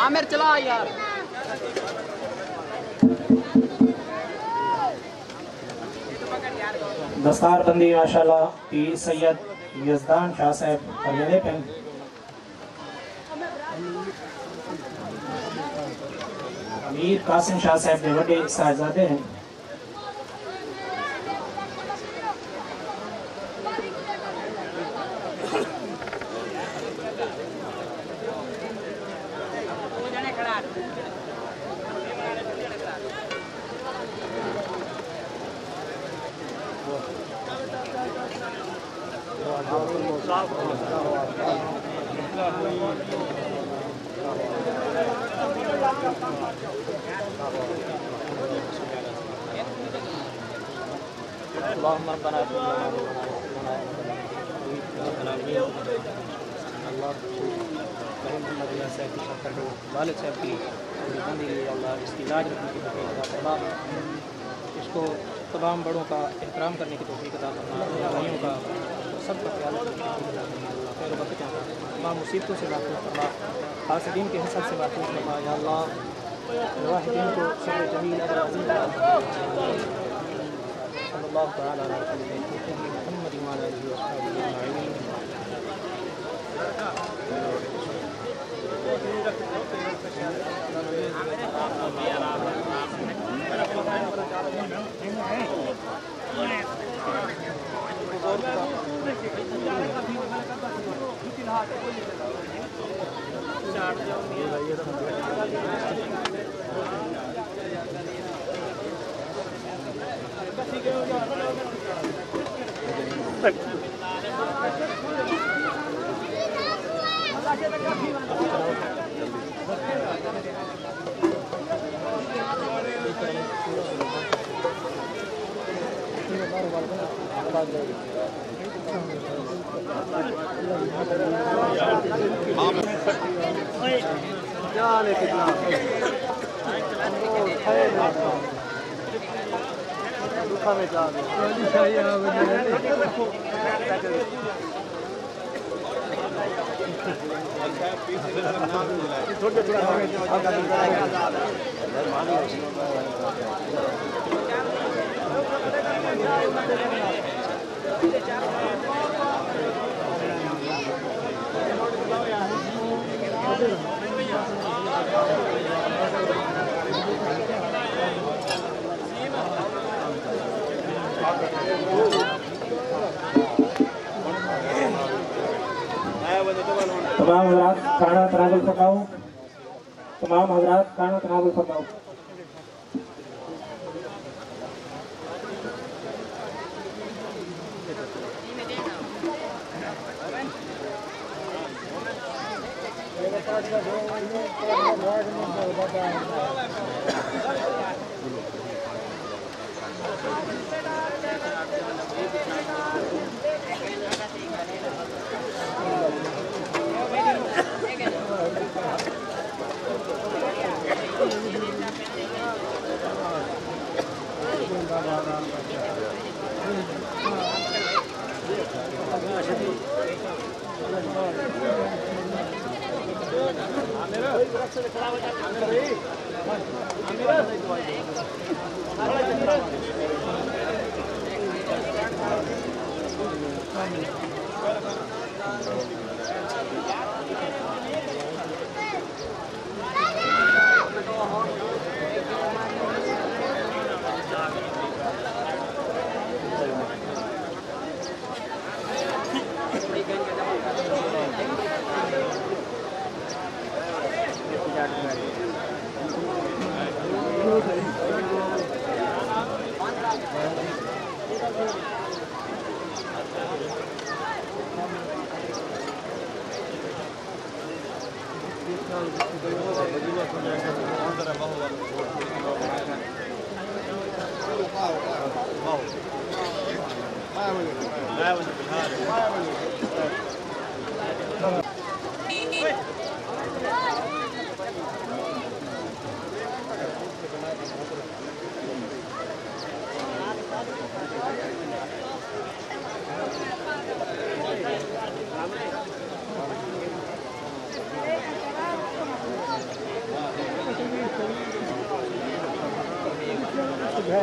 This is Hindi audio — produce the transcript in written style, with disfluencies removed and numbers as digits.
आमिर चला यार। दस्तार बंदी माशाल्लाह पीर सैयद यजदान शाह साहब हरियाणा पे अमीर कासिम शाह साहब के बड़े साहबजादे हैं। वालिद साहब की बंदी अल्लाह इसकी इलाज रखने की तौफीक, इसको तमाम बड़ों का एहतराम करने की तौफीक अता फरमा, भाइयों का सबका ख्याल खैर बरकत का तमाम मुसीबतों से महफूज फरमा, हासिदीन के हिसाब से महफूज फरमा। या अल्लाह वाहिदीन को सब्र जमील अदल अज़ीम सल्लल्लाहु तआला अलैहि मुहम्मद व आलिहि व अस्हाबिहि अजमईन। तमाम हजरात खाना तनावुल फरमाओ, तमाम हजरात खाना तनावुल फरमाओ। Ya,